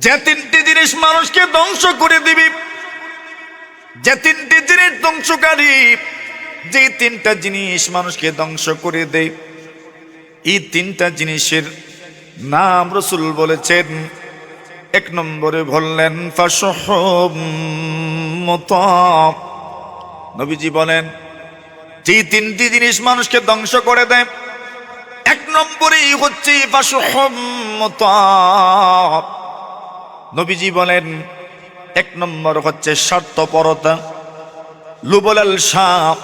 যে তিনটি জিনিস মানুষকে ধ্বংস করে দিবি, যে তিনটি জিনিস ধ্বংসকারী, যে তিনটা জিনিস মানুষকে ধ্বংস করে দেয়, এই তিনটা জিনিসের নাম রাসূল বলেছেন। এক নম্বরে বললেন ফাশুহুম মুতাব। নবীজি বলেন যে তিনটি জিনিস মানুষকে ধ্বংস করে দেয়, এক নম্বরেই হচ্ছে ফাশুহুম মুতাব। নবীজি বলেন এক নম্বর হচ্ছে স্বার্থপরতা, লুবলাল সাপ,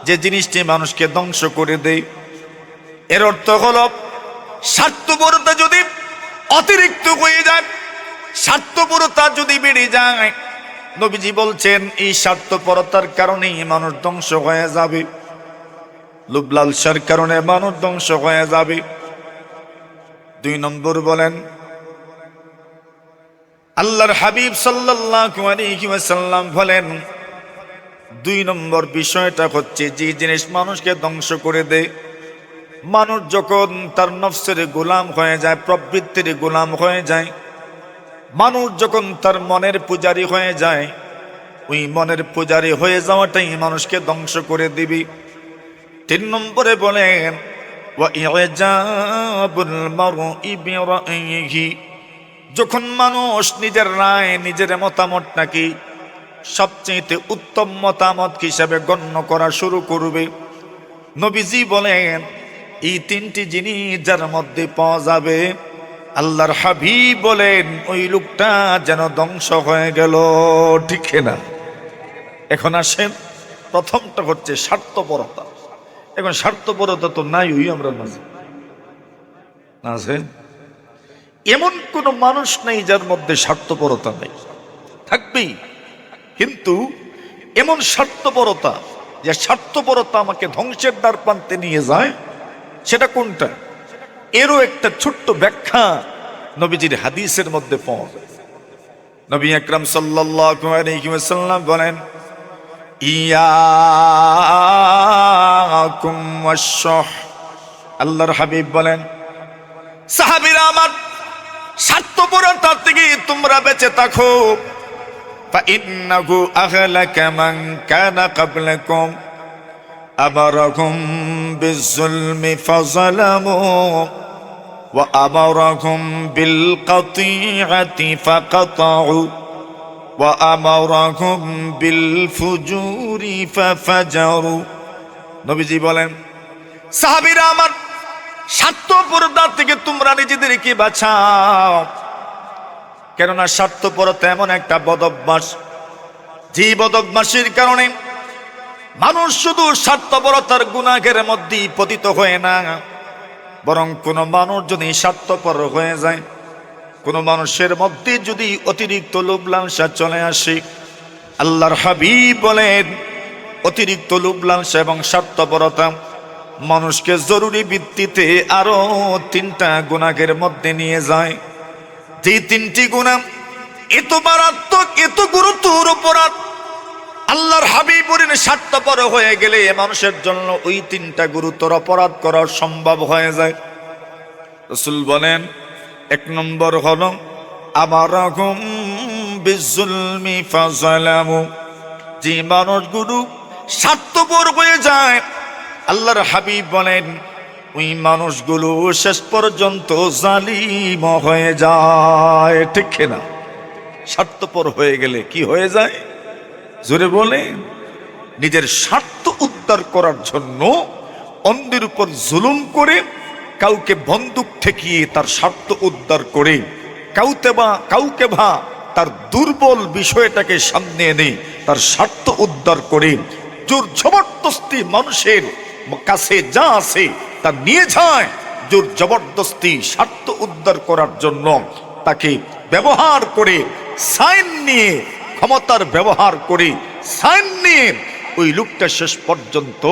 যে জিনিসটি মানুষকে ধ্বংস করে দেয়। এর অর্থ হলো স্বার্থপরতা যদি অতিরিক্ত হয়ে যায়, স্বার্থপরতা যদি বেড়ে যায়, নবীজি বলছেন এই স্বার্থপরতার কারণেই মানুষ ধ্বংস হয়ে যাবে, লুবলালসার কারণে মানুষ ধ্বংস হয়ে যাবে। দুই নম্বর বলেন আল্লাহর হাবিব সাল্লাল্লাহু আলাইহি ওয়াসাল্লাম বলেন দুই নম্বর বিষয়টা হচ্ছে যে জিনিস মানুষকে ধ্বংস করে দেয়, মানুষ যখন তার নফসের গোলাম হয়ে যায়, প্রবৃত্তির গোলাম হয়ে যায়, মানুষ যখন তার মনের পূজারী হয়ে যায়, ওই মনের পূজারী হয়ে যাওয়াটাই মানুষকে ধ্বংস করে দিবি। তিন নম্বরে বলেন ওয়া ইজাবুল মারই বিরাইহি, যখন মানুষ নিজের রায়, নিজের মতামত নাকি সবচেয়ে উত্তম মতামত হিসাবে গণ্য করা শুরু করবে, নবীজি বলেন এই তিনটি জিনিস যার মধ্যে পাওয়া যাবে, আল্লাহর হাবিব বলেন ওই লোকটা যেন ধ্বংস হয়ে গেল। ঠিক না? এখন আসেন, প্রথমটা হচ্ছে স্বার্থপরতা। এখন স্বার্থপরতা তো নাই ওই আমরা মাঝে আছে, এমন কোন মানুষ নেই যার মধ্যে স্বার্থপরতা নেই, থাকবেই। কিন্তু এমন স্বার্থপরতা যে স্বার্থপরতা আমাকে ধ্বংসের দ্বার প্রান্তে নিয়ে যায়, সেটা কোনটা? এরও একটা ছোট্ট ব্যাখ্যা নবীজির হাদিসের মধ্যে পাওয়া যায়। নবী আকরাম সাল্লাল্লাহু আলাইহি ওয়াসাল্লাম বলেন ইয়াকুম ওয়াশ-শুহ। আল্লাহর হাবিব বলেন সাহাবীরা আমার, স্বার্থপরতা থেকে তোমরা বেঁচে থাকো। ফাইন্নাহু আহলাকা মান কানা ক্বাবলাকুম আমারাহুম বিয-যুলমি ফাযালামু ওয়া আমারাহুম বিল কাতিআতি ফাকাতাউ ওয়া আমারাহুম বিল ফুজুরি ফাফাজারু। নবীজি বলেন সাহাবীরা আমার, স্বার্থপরতা থেকে তোমরা নিজেদেরকে বাঁচাও, কেননা স্বার্থপরতা এমন একটা বদঅভ্যাস, যে বদঅভ্যাসের কারণে মানুষ শুধু স্বার্থপরতার গুনাহের মধ্যেই পতিত হয়ে না, বরং কোনো মানুষ যদি স্বার্থপর হয়ে যায়, কোনো মানুষের মধ্যে যদি অতিরিক্ত লোভ লালসা চলে আসে, আল্লাহর হাবিব বলেন অতিরিক্ত লোভ লালসা এবং স্বার্থপরতা মানুষকে জরুরি ভিত্তিতে আরো তিনটা গুনাহের মধ্যে নিয়ে যায়। যে তিনটি গুনাহ এত মারাত্মক, এত গুরুতর অপরাধ, আল্লাহর হাবিব বলেন স্বার্থপর হয়ে গেলে মানুষের জন্য ওই তিনটা গুরুতর অপরাধ করা সম্ভব হয়ে যায়। রাসূল বলেন এক নম্বর হলো আমারাহুম বিয-যুলমি ফাযালামু, যে মানুষগুলো স্বার্থপর হয়ে যায়, আল্লাহর হাবিব বলেন ওই মানুষগুলো শেষ পর্যন্ত জালিম হয়ে যায়। ঠিক না? স্বার্থপর হয়ে গেলে কি হয়ে যায়? জোরে বলেন। নিজের স্বার্থ উদ্ধার করার জন্য অন্যের উপর জুলুম করে, কাউকে বন্দুক ঠেকিয়ে তার স্বার্থ উদ্ধার করে, কাউকে তার দুর্বল বিষয়টাকে সামনে এনে তার স্বার্থ উদ্ধার করে, জোর জবরদস্তি মানুষের কাছে যা আছে তা নিয়ে যায়, জোর জবরদস্তি স্বার্থ উদ্ধার করার জন্য তাকে ব্যবহার করে, সাইন নিয়ে, ক্ষমতার ব্যবহার করে সাইন নিয়ে ওই লোকটা শেষ পর্যন্ত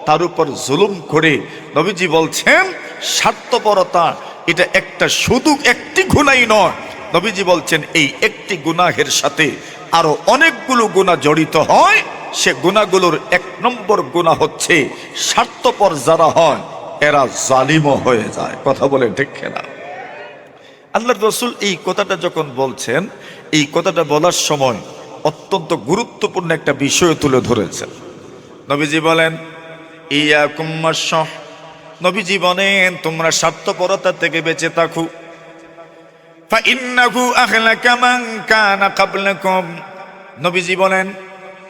তার উপর জুলুম করে। নবীজি বলছেন স্বার্থপরতা এটা একটা, শুধু একটি গুনাহই নয়, নবীজি বলছেন এই একটি গুনাহের সাথে আরো অনেকগুলো গুনাহ জড়িত হয়। সে গুনাহগুলোর এক নম্বর গুনাহ হচ্ছে স্বার্থপর যারা হয় এরা জালিমও হয়ে যায়। কথা বলে ঠিক না? আল্লাহর রাসূল এই কথাটা যখন বলছেন, এই কথাটা বলার সময় অত্যন্ত গুরুত্বপূর্ণ একটা বিষয় তুলে ধরেছেন। নবীজি বলেন ইয়াকুম মাশশ, নবীজি বলেন তোমরা স্বার্থপরতা থেকে বেঁচে থাকো। ফাইন্নাহু আহলাকা মান কানা ক্বাবলাকুম, নবীজি বলেন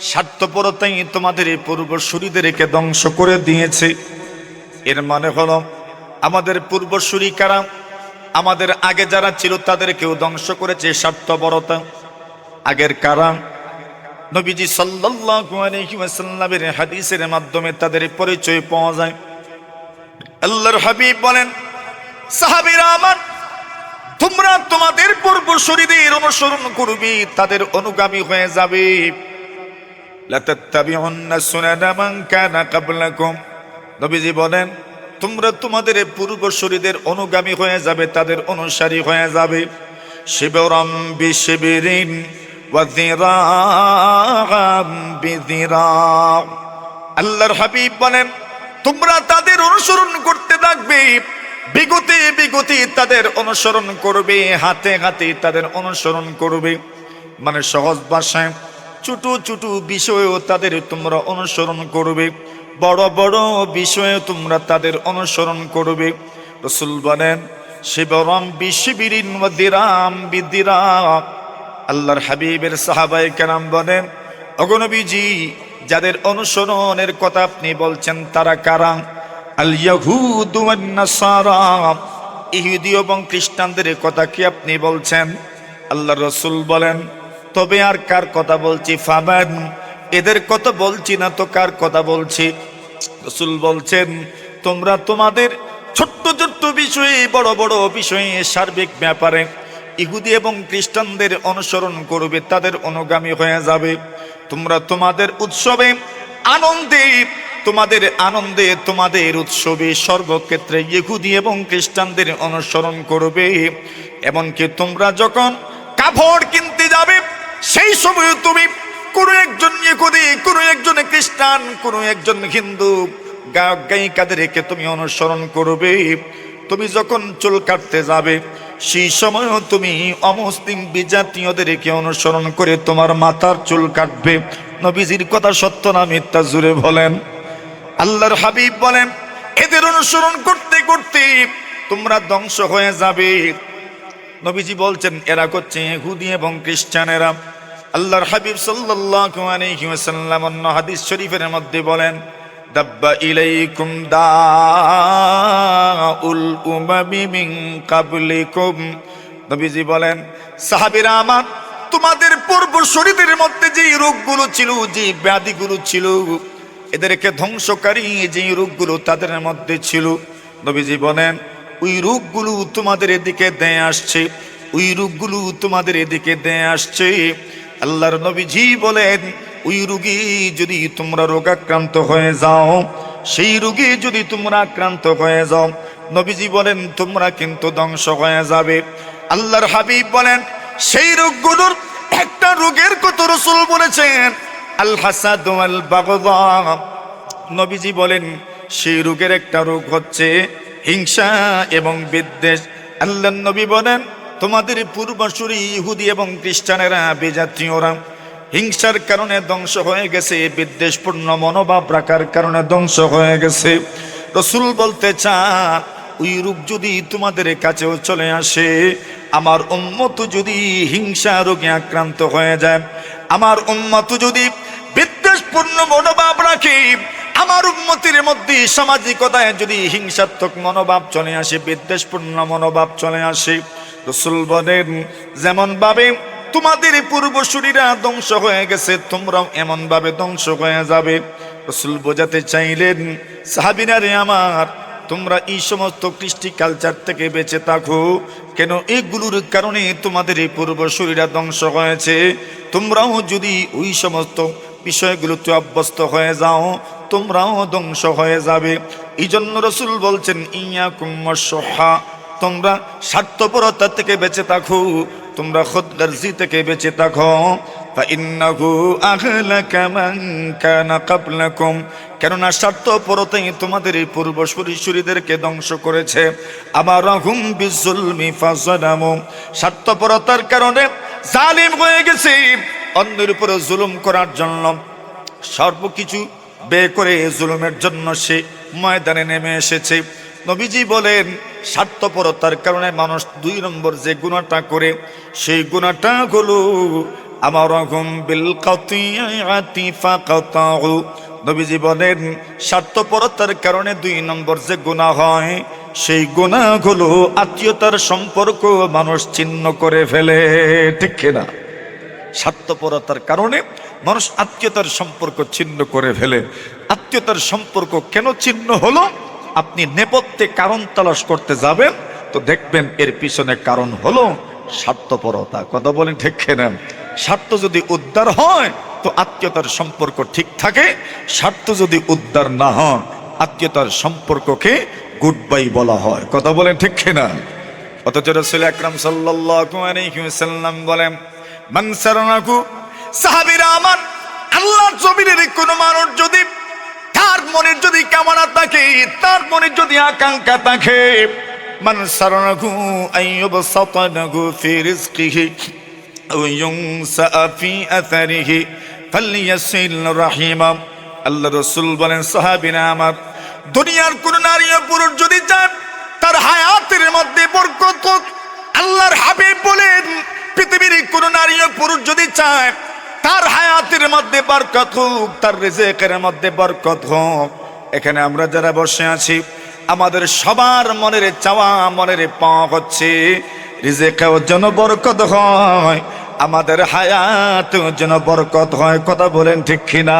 স্বার্থপরতাই তোমাদের এই পূর্বসূরীদেরকে ধ্বংস করে দিয়েছে। এর মানে হলো আমাদের পূর্বসূরী কারা, আমাদের আগে যারা ছিল তাদেরকেও ধ্বংস করেছে স্বার্থপরতা। আগের কারা? নবীজি সাল্লাল্লাহু আলাইহি ওয়াসাল্লামের হাদিসের মাধ্যমে তাদের পরিচয় পাওয়া যায়। আল্লাহর হাবিব বলেন, সাহাবীরা আমার, তোমরা তোমাদের পূর্বসূরীদের অনুসরণ করবে, তাদের অনুগামী হয়ে যাবে। লা তাত্তাবিউন্না সুনানা মান কানা ক্বাবলাকুম, নবীজি বলেন তোমরা তোমাদের পূর্বসূরীদের অনুগামী হয়ে যাবে, তাদের অনুসারী হয়ে যাবে। শিবরাম বিশিবরিন ওয়া যিরাআম বিযিরা, আল্লাহর হাবিব বলেন তোমরা তাদের অনুসরণ করতে থাকবে, বিগতে বিগতে তাদের অনুসরণ করবে, হাতে হাতে তাদের অনুসরণ করবে। মানে সহজ ভাষায় ছোট ছোট বিষয়েও তাদের তোমরা অনুসরণ করবে, বড় বড় বিষয়ে তোমরা তাদের অনুসরণ করবে। রাসূল বলেন শিবরাম বিশিবরিন ওয়া যিরাআম বিযিরা, আল্লাহর হাবিবের সাহাবায়ে কেরাম বলেন ওগো নবীজি, যাদের অনুসরণের কথা আপনি বলছেন তারা কারা? আল ইয়াহুদ ওয়ান নাসারা, ইহুদি এবং খ্রিস্টানদের কথা কি আপনি বলছেন? আল্লাহর রাসূল বলেন তবে আর কার কথা বলছি? ফামান, এদের কথা বলছি না তো কার কথা বলছি? রাসূল বলছেন তোমরা তোমাদের ছোট্ট ছোট্ট বিষয়ে, বড় বড় বিষয়ে, সার্বিক ব্যাপারে ইহুদি এবং খ্রিস্টানদের অনুসরণ করবে, তাদের অনুগামী হয়ে যাবে। তোমরা তোমাদের উৎসবে, আনন্দে, তোমাদের উৎসবে সর্বক্ষেত্রে ইহুদি এবং খ্রিস্টানদের অনুসরণ করবে। এমনকি তোমরা যখন কাপড় কিনতে যাবে সেই সময় তুমি কোনো একজন ইহুদি, কোনো একজন খ্রিস্টান, কোনো একজন হিন্দু গায়িকাদেরকে তুমি অনুসরণ করবে। তুমি যখন চুল কাটতে যাবে সেই সময়ও তুমি অমুসলিম বিজাতীয়দেরকে অনুসরণ করে তোমার মাথার চুল কাটবে। নবীজির কথা সত্য না মিথ্যা জুড়ে বলেন। আল্লাহর হাবিব বলেন এদের অনুসরণ করতে করতে তোমরা ধ্বংস হয়ে যাবে। নবীজি বলছেন এরা হচ্ছে ইহুদি এবং খ্রিস্টানেরা। আল্লাহর হাবিব সাল্লাল্লাহু আলাইহি ওয়াসাল্লাম অন্য হাদিস শরীফের মধ্যে বলেন দাব্বা ইলাইকুম দাউল উমামি মিন ক্বাবলিকুম, নবীজি বলেন সাহাবীরা আমার, তোমাদের পূর্বসূরীদের মধ্যে যে রোগগুলো ছিল, যে ব্যাধিগুলো ছিল, এদেরকে ধ্বংসকারী যে রোগগুলো তাদের মধ্যে ছিল, নবীজি বলেন ওই রোগগুলো তোমাদের এদিকে দিয়ে আসছে, ওই রোগগুলো তোমাদের এদিকে দিয়ে আসছে। আল্লাহর নবীজি বলেন ওই রোগী যদি তোমরা রোগাক্রান্ত হয়ে যাও, সেই রোগী যদি তোমরা আক্রান্ত হয়ে যাও, নবীজি বলেন তোমরা কিন্তু ধ্বংস হয়ে যাবে। আল্লাহর হাবিব বলেন সেই রোগগুলোর একটা রোগের কথা রাসূল বলেছেন আল হাসাদ ওয়াল বাগদা, নবীজি বলেন সেই রোগের একটা রোগ হচ্ছে হিংসা এবং বিদ্বেষ। আল্লাহর নবী বলেন তোমাদের পূর্বসূরি ইহুদি এবং খ্রিস্টানেরা, বিজাতীয়রা হিংসার কারণে ধ্বংস হয়ে গেছে, বিদ্বেষপূর্ণ মনোভাব রাখার কারণে ধ্বংস হয়ে গেছে। রাসূল বলতে চান ওই রোগ যদি তোমাদের কাছেও চলে আসে, আমার উম্মত যদি হিংসা রোগে আক্রান্ত হয়ে যায়, আমার উম্মত যদি বিদ্বেষপূর্ণ মনোভাব রাখে, আমার উম্মতের মধ্যে সামাজিকতায় যদি হিংসাত্মক মনোভাব চলে আসে, বিদ্বেষপূর্ণ মনোভাব চলে আসে, রাসূল বলেন যেমন ভাবে তোমাদের পূর্বসূরীরা ধ্বংস হয়ে গেছে তোমরাও এমন ভাবে ধ্বংস হয়ে যাবে। রাসূল বোঝাতে চাইলেন সাহাবীরা রে আমার, তোমরা এই সমস্ত কৃষ্টি কালচার থেকে বেঁচে থাকো। কেন? এগুলোর কারণে তোমাদের এই পূর্বসূরীরা ধ্বংস হয়েছে। তোমরাও যদি ওই সমস্ত বিষয়গুলোতে অভ্যস্ত হয়ে যাও, তোমরাও ধ্বংস হয়ে যাবে। এই জন্য রাসূল বলছেন ইয়াকুম ওয়াশ-শুহা, তোমরা স্বার্থপরতা থেকে বেঁচে থাকো, তোমরা খুদগার্জি থেকে বেঁচে থাকো। ফাইন্নাহু আহলাকা মান কানা ক্বাবলাকুম, কেননা স্বার্থপরতাই তোমাদের এই পূর্বসূরিদেরকে ধ্বংস করেছে। আমারহুম বিজুলমি ফাযালামু, স্বার্থপরতার কারণে জালিম হয়ে গেছে, অন্যের উপরে জুলুম করার জন্য সর্বকিছু ব্যয় করে জুলুমের জন্য সে ময়দানে নেমে এসেছে। নবীজি বলেন স্বার্থপরতার কারণে মানুষ 2 নম্বর যে গুনাহটা করে সেই গুনাহটা হলো আমারহুম বিল কাতিয়াতি ফাকাতাউ। নবীজি বলেন স্বার্থপরতার কারণে 2 নম্বর যে গুনাহ হয় সেই গুনাহ হলো আত্মীয়তার সম্পর্ক মানুষ ছিন্ন করে ফেলে, ঠিক কিনা? স্বার্থপরতার কারণে মানুষ আত্মীয়তার সম্পর্ক ছিন্ন করে ফেলে। আত্মীয়তার সম্পর্ক কেন ছিন্ন হলো? আপনি নেপথ্যে কারণ তালাশ করতে যাবেন তো দেখবেন এর পিছনে কারণ হলো স্বার্থপরতা। কথা বলেন ঠিক কিনা? স্বার্থ যদি উদ্ধার হয় তো আত্মীয়তার সম্পর্ক ঠিক থাকে, স্বার্থ যদি উদ্ধার না হয় আত্মীয়তার সম্পর্ককে গুড বাই বলা হয়। কথা বলেন ঠিক কিনা? অথচ রাসূল আকরাম সাল্লাল্লাহু আলাইহি ওয়াসাল্লাম বলেন মান সারানাকু, সাহাবীরা আমার, আল্লাহর জমিনের কোনো মানুষ যদি তার মনে যদি কামনা থাকে, তার মনে যদি আকাঙ্ক্ষা থাকে, মান সারানাকু আইয়ুবসাতানাহু ফি রিজকিহি আও ইউনসা ফি আথারিহি ফালইয়াসিল রাহিমা। আল্লাহ রাসূল বলেন সাহাবীরা আমার, দুনিয়ার কোন নারী ও পুরুষ যদি চান তার হায়াতের মধ্যে বরকত হোক, আল্লাহর হাবিব বলেন পৃথিবীর কোন নারী ও পুরুষ যদি চায় তার হায়াতের মধ্যে বরকত হোক, তার রিজিকের মধ্যে বরকত হোক। এখানে আমরা যারা বসে আছি আমাদের সবার মনের চাওয়া মনের পাওয়া হচ্ছে রিজিকেও যেন বরকত হয়, আমাদের হায়াতেও যেন বরকত হয়। কথা বলেন ঠিক কিনা?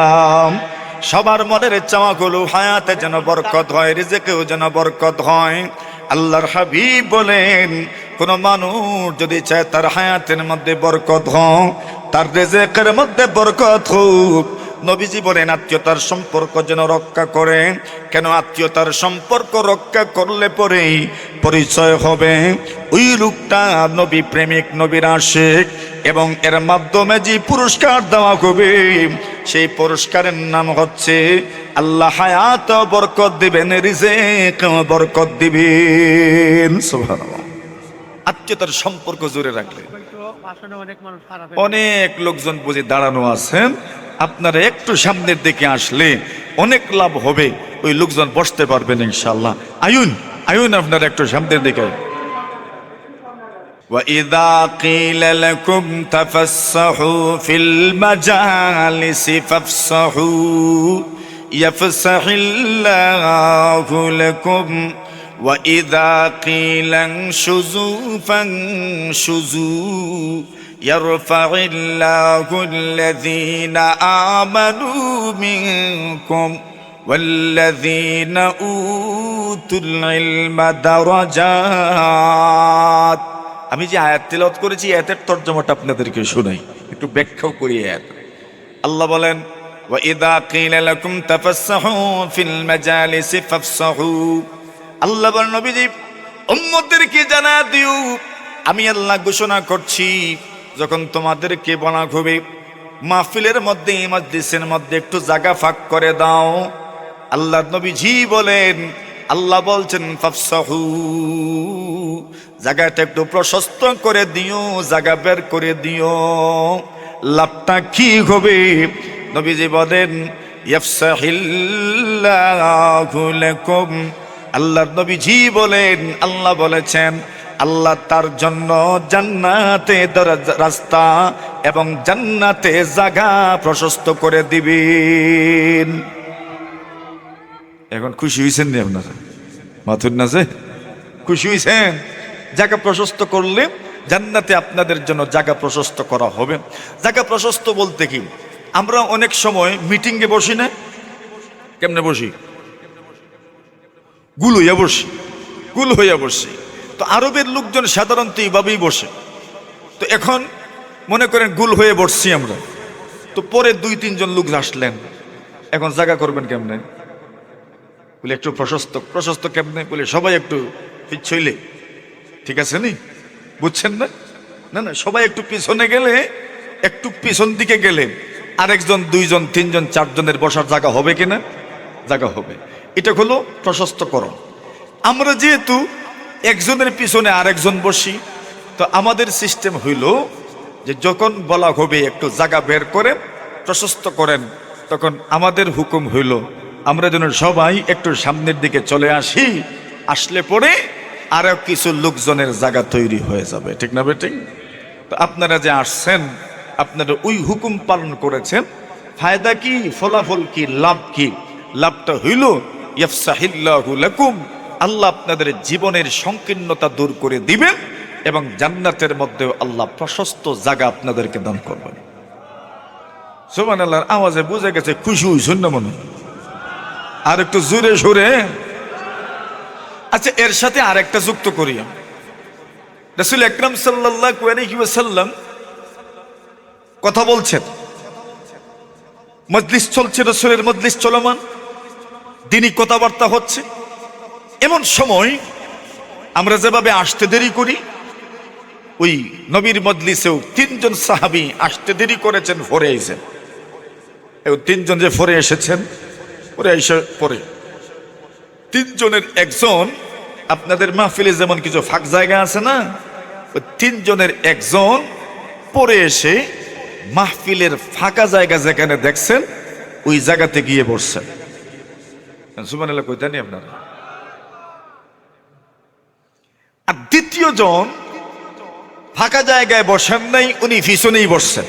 সবার মনের চাওয়া গুলো হায়াতে যেন বরকত হয়, রিজিকেও যেন বরকত হয়। আল্লাহর হাবিব বলেন কোন মানুষ যদি চায় তার হায়াতের মধ্যে বরকত হোক, তার রিজিকের মধ্যে বরকত হোক, নবীজি বলেন আত্মীয়তার সম্পর্ক যেন রক্ষা করে। কেন? আত্মীয়তার সম্পর্ক রক্ষা করলে পরেই পরিচয় হবে ওই লোকটা নবী প্রেমিক, নবীর আশিক, এবং এর মাধ্যমে যে পুরস্কার দেওয়া হবে সেই পুরস্কারের নাম হচ্ছে আল্লাহ হায়াত বরকত দিবেন, রিজিক বরকত দিবেন। সুবহানাল্লাহ। আত্মীয়তার সম্পর্ক জোরে রাখলে অনেক লোকজন বুঝে দাঁড়ানো আছেন, আপনারা একটু সামনের দিকে আসলে অনেক লাভ হবে, ওই লোকজন বসতে পারবেন ইনশাআল্লাহ। আয়ুন আয়ুন আপনারা একটু সামনের দিকে। وَإِذَا قِيلَ لَكُمْ تَفَسَّحُوا فِي الْمَجَالِسِ فَافْسَحُوا يَفْسَحِ اللَّهُ لَكُمْ وَإِذَا قِيلَ انشُزُوا فَانشُزُوا يَرْفَعِ اللَّهُ الَّذِينَ آمَنُوا مِنكُمْ وَالَّذِينَ أُوتُوا الْعِلْمَ دَرَجَاتٍ। আমি যে আয়াত তিলাওয়াত করেছি আয়াতের তরজমাটা আপনাদেরকে শোনাই, একটু ব্যাখ্যাও করি আয়াত। আল্লাহ বলেন وَإِذَا قِيلَ لَكُمْ تَفَسَّحُوا فِي الْمَجَالِسِ فَافْسَحُوا। আল্লাহ বলেন নবীজি উম্মতদেরকে জানা দিও আমি আল্লাহ ঘোষণা করছি যখন তোমাদেরকে বলা হবে মাহফিলের মধ্যে মজলিসের মধ্যে একটু জায়গা ফাঁক করে দাও। আল্লাহ নবীজি বলেন, আল্লাহ বলছেন ফাফসাহু, জায়গাটা একটু প্রশস্ত করে দিও, জায়গা বের করে দিও। লাভটা কি হবে? নবীজি বলেন ইয়াফসাহিল্লাহু লাকুম। আল্লাহ নবীজি বলেন, আল্লাহ বলেছেন আল্লাহ তার জন্য জান্নাতে রাস্তা এবং জান্নাতে জায়গা প্রশস্ত করে দিবেন। এখন খুশি হয়েছেন নি আপনারা? মাথুর নাচে খুশি হয়েছেন? জায়গা প্রশস্ত করলে জান্নাতে আপনাদের জন্য জায়গা প্রশস্ত করা হবে। জায়গা প্রশস্ত বলতে কি, আমরা অনেক সময় মিটিংয়ে বসি না, কেমনে বসি? গুল হইয়া বসি। তো আরবের লোকজন সাধারণত এইভাবেই বসে। তো এখন মনে করেন গুল হয়ে বসছি আমরা, তো পরে 2-3 জন লোক আসলেন, এখন জায়গা করবেন কেমনে? বলে একটু প্রশস্ত কেমনে? বলে সবাই একটু পিছইলে ঠিক আছে নি? বুঝছেন না? না না, সবাই একটু পিছনে গেলে একটু পিছন দিকে গেলে আরেকজন, দুইজন, তিনজন, চারজনের বসার জায়গা হবে কিনা? জায়গা হবে। এটা হলো প্রশস্তকরণ। আমরা যেহেতু একজনের পিছনে আরেকজন বসি, তো আমাদের সিস্টেম হইল যে যখন বলা হবে একটু জায়গা বের করেন, প্রশস্ত করেন, তখন আমাদের হুকুম হইল আমরা যেন সবাই একটু সামনের দিকে চলে আসি। আসলে পরে আরো কিছু লোকজনের জায়গা তৈরি হয়ে যাবে। ঠিক না বেঠিক? তো আপনারা যে আসছেন, আপনারা ওই হুকুম পালন করেছেন। ফায়দা কি, ফলাফল কি, লাভ কি? লাভটা হইল ইয়াফসাহিল্লাহু লাকুম, আল্লাহ আপনাদের জীবনের সংকীর্ণতা দূর করে দিবেন এবং জান্নাতের মধ্যে আল্লাহ প্রশস্ত জায়গা আপনাদেরকে দান করবেন। সুবহানাল্লাহর আওয়াজে বুঝে গেছে খুশি হইছেন না মনে? আর একটু জোরে সোরে। আচ্ছা, এর সাথে আরেকটা যুক্ত করি। রাসূল আকরাম সাল্লাল্লাহু আলাইহি ওয়াসাল্লাম কথা বলছেন, মজলিস চলছে, রাসূলের মজলিস চলমান, দিনই কথাবার্তা হচ্ছে। এমন সময় আমরা যেভাবে আসতে দেরি করি, ওই নবীর মজলিসেও তিনজন সাহাবী আসতে দেরি করেছেন, ফরে এসেছেন। তিনজন যে ফরে এসেছেন, পরে এসে পরে তিনজনের একজন, আপনাদের মাহফিলে যেমন কিছু ফাঁক জায়গা আছে না, ওই তিনজনের একজন পরে এসে মাহফিলের ফাঁকা জায়গা যেখানে দেখছেন ওই জায়গাতে গিয়ে বসছেন। সুবহানাল্লাহ কইতে নি আপনারা? আর দ্বিতীয় জন ফাঁকা জায়গায় বসেন নাই, উনি পিছনেই বসছেন।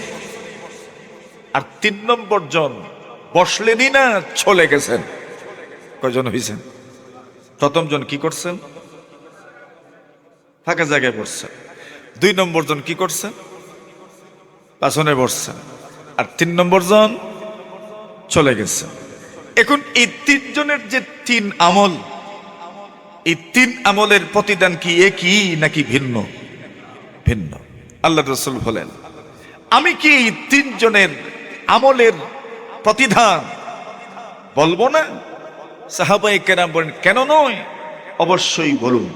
আর 3 নম্বর জন বসলেনই না, চলে গেছেন। কয়জন হয়েছেন? প্রথম জন কি করছেন? ফাঁকা জায়গায় বসছেন। 2 নম্বর জন কি করছেন? পাছনে বসছেন। আর 3 নম্বর জন চলে গেছে। এখন এই 3 জনের যে 3 আমল, এই 3 আমলের প্রতিদান কি একই নাকি ভিন্ন? ভিন্ন। আল্লাহ রাসূল বলেন, আমি কি এই 3 জনের আমলের প্রতিদান বলবো না? সাহাবায়ে কেরাম বলেন, কেন নয়, অবশ্যই বলুন।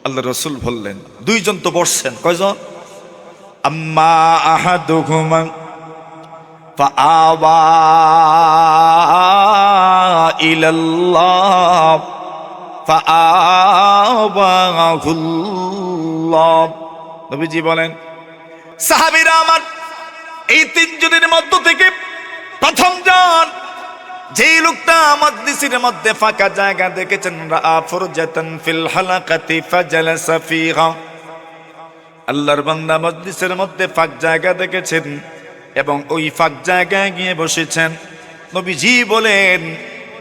আল্লাহ রাসূল বললেন, 2 জন তো বসছেন, কয়জন? আম্মা আহাদুহুমা ফাআওয়া ইলাল্লাহ ফাআওয়াহুল্লাহ। নবীজি বলেন, সাহাবীরা আমার, এই 3 জনের মধ্য থেকে প্রথম জন যেই লোকটা মজলিসের মধ্যে ফাঁকা জায়গা দেখেছেন, রাআ ফুরজাতান ফিল হালাকাতি ফাজালাসা ফিহা, আল্লাহর বান্দা মজলিসের মধ্যে ফাঁক জায়গা দেখেছেন এবং ওই ফাঁক জায়গায় গিয়ে বসেছেন। নবীজি বলেন,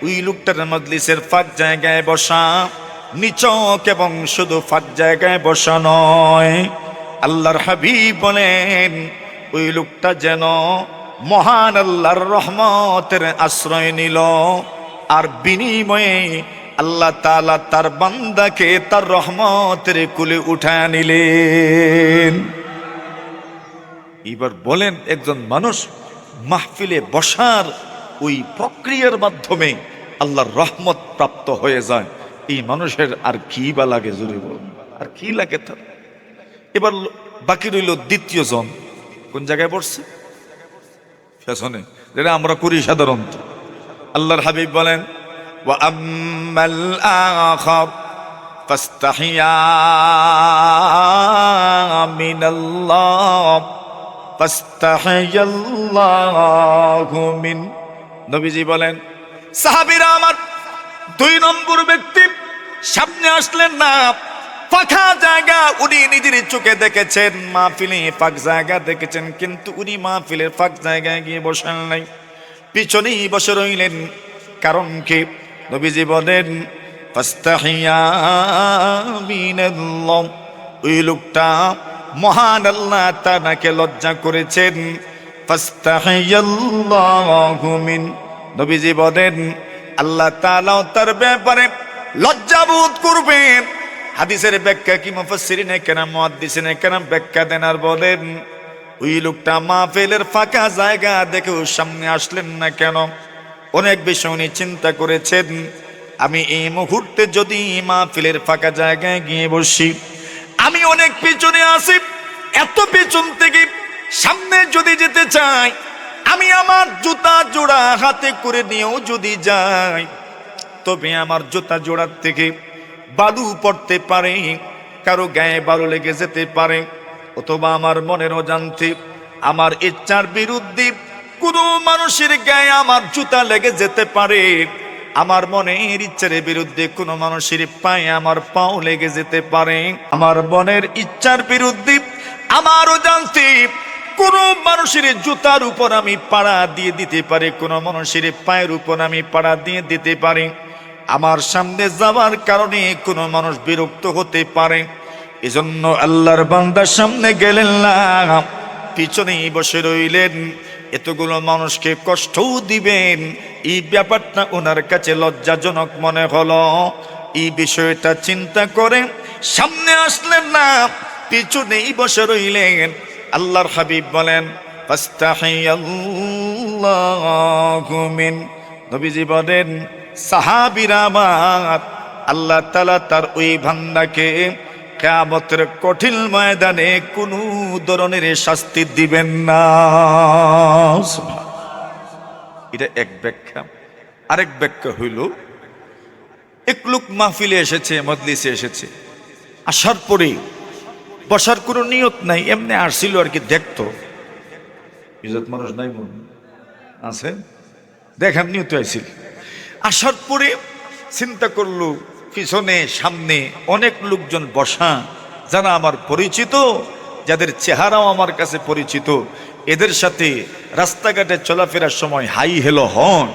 ওই লোকটার মজলিসের ফাঁক জায়গায় বসা নিচক এবং শুধু ফাঁক জায়গায় বসা নয়, আল্লাহর হাবিব বলেন ওই লোকটা যেন মহান আল্লাহর রহমতের আশ্রয় নিল, আর বিনিময়ে আল্লাহ তাআলা তার বান্দাকে তার রহমতের কুলে উঠায় নিলেন। এবার বলেন, একজন মানুষ মাহফিলে বসার ওই প্রক্রিয়ার মাধ্যমে আল্লাহর রহমত প্রাপ্ত হয়ে যায়, এই মানুষের আর কি বা লাগে? জোরে বলুন, আর কি লাগে তার? এবার বাকি রইল দ্বিতীয় জন। কোন জায়গায় বসছে? পেছনে, যেটা আমরা করি সাধারণত। আল্লাহর হাবিব বলেন, ওয়া আম্মাল আখার ফাস্তাহিয়া মিনাল্লাহ ফাস্তাহিয়াল্লাহু মিন। নবীজি বলেন, সাহাবীরা আমার, 2 নম্বর ব্যক্তি সামনে আসলেন না, ফাঁকা জায়গা উনি নিজের চোখে দেখেছেন, মাহফিলে ফাঁক জায়গা দেখেছেন, কিন্তু উনি মাহফিলের ফাঁক জায়গায় গিয়ে বসেন নাই, পিছনেই বসে রইলেন। কারণ কি? নবীজি বলেন, ফাস্তাহিয়া মিনাল্লাহ, ওই লোকটা মহান আল্লাহ তাআলাকে লজ্জা করেছেন। ফাস্তাহিয়াল্লাহু মিন, নবীজি বলেন আল্লাহ তাআলা তার ব্যাপারে লজ্জাবোধ করবেন। হাদিসের ব্যাখ্যা কি মুফাসসিরিনে কেরাম, মুহাদ্দিসিনে কেরাম ব্যাখ্যা দেন আর বলেন, ওই লোকটা মাহফিলের ফাঁকা জায়গা দেখেও সামনে আসলেন না কেন? অনেক বিষয় উনি চিন্তা করেছেন, আমি এই মুহূর্তে যদি মাহফিলের ফাঁকা জায়গায় গিয়ে বসি, আমি অনেক পিছনে আসি, এত পিছন থেকে সামনে যদি যেতে চাই, আমি আমার জুতা জোড়া হাতে করে নিয়েও যদি যাই, তবে আমার জুতা জোড়ার থেকে বালু পড়তে পারে, কারো গায়ে বালু লেগে যেতে পারে, অথবা আমার মনের অজান্তে আমার ইচ্ছার বিরুদ্ধে কোনো মানুষের গায়ে আমার জুতা লেগে যেতে পারে, আমার মনের ইচ্ছার বিরুদ্ধে কোনো মানুষের পায়ে আমার পাও লেগে যেতে পারে, আমার মনের ইচ্ছার বিরুদ্ধে আমার অজান্তে কোনো মানুষের জুতার উপর আমি পাড়া দিয়ে দিতে পারি, কোনো মানুষের পায়ের উপর আমি পাড়া দিয়ে দিতে পারি। আমার সামনে যাওয়ার কারণে কোনো মানুষ বিরক্ত হতে পারে, এজন্য আল্লাহর বান্দার সামনে গেলেন না, পিছনেই বসে রইলেন। এতগুলো মানুষকে কষ্টও দিবেন, এই ব্যাপারটা ওনার কাছে লজ্জাজনক মনে হলো। এই বিষয়টা চিন্তা করে সামনে আসলেন না, পিছনেই বসে রইলেন। আল্লাহর হাবিব বলেন, ফাস্তাহিয়াল্লাহু মিন, নবীজি বলেন, সাহাবীরা আমার, আল্লাহ তাআলা তার ওই বান্দাকে কিয়ামতের কঠিন ময়দানে কোনো ধরনের শাস্তি দিবেন না। এটা এক ব্যাখ্যা। আরেক ব্যাখ্যা হইল, এক লোক মাহফিলে এসেছে, মজলিসে এসেছে, আসার পরে বসার কোনো নিয়ত নাই, এমনি আসছিল আর কি, দেখতো। ইজ্জত মানুষ নাই মন আছে, দেখার নিয়ত আইছিল। আসার পরে চিন্তা করলো, পিছনে সামনে অনেক লোকজন বসা, যারা আমার পরিচিত, যাদের চেহারাও আমার কাছে পরিচিত, এদের সাথে রাস্তাঘাটে চলাফেরার সময় হাই হেলো হন।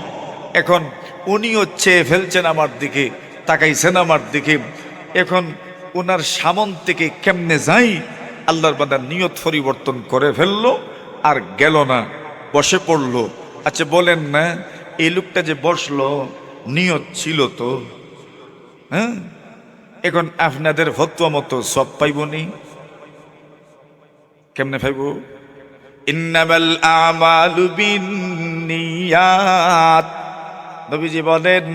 এখন উনিও চেয়ে ফেলছেন আমার দিকে, তাকাইছেন আমার দিকে। এখন ওনার সামন থেকে কেমনে যাই, আল্লাহর বান্দার নিয়ত পরিবর্তন করে ফেললো, আর গেল না, বসে পড়লো। আচ্ছা বলেন না, এই লোকটা যে বসলো নিয়ত ছিল তো, হ্যাঁ? এখন আপনাদের ফতোয়া মতো সব পাইব নি? কেমনে পাইব? ইন্নামাল আমালু বিন্নিয়াত, নবীজি বলেন,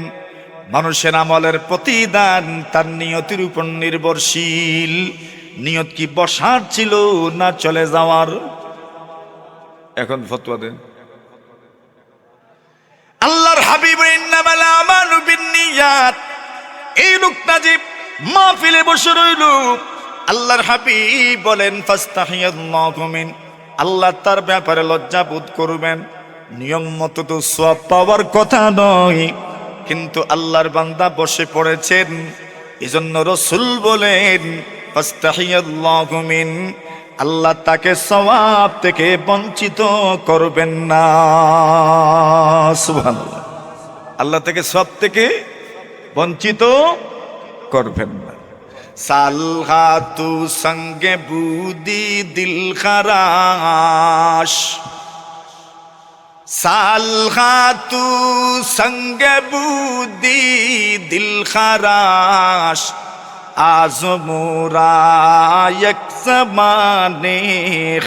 মানুষের আমলের প্রতিদান তার নিয়তের উপর নির্ভরশীল। নিয়ত কি বসার ছিল না চলে যাওয়ার? এখন ফতোয়া দেন। আল্লাহর হাবিব, ইন্নামাল আমালু বিন্নিয়াত, এই লোকটা যে মাহফিলে বসে রইল, আল্লাহর হাবিব বলেন, ফাস্তাহিয়াল্লাহু মিন, আল্লাহ তার ব্যাপারে লজ্জা বোধ করবেন। নিয়ম মতো তো সওয়াব পাওয়ার কথা নয়, কিন্তু আল্লাহর বান্দা বসে পড়েছেন, এজন্য রাসূল বলেন, ফাস্তাহিয়াল্লাহু মিন, আল্লাহ তাকে সওয়াব থেকে বঞ্চিত করবেন না। সুবহানাল্লাহ, আল্লাহ তাকে সওয়াব থেকে বঞ্চিত করবেন না। সালহাতু সঙ্গে বুদি দিল খারাশ, সালহাতু সঙ্গে বুদি দিল খারাশ, আজমোরা এক জমানে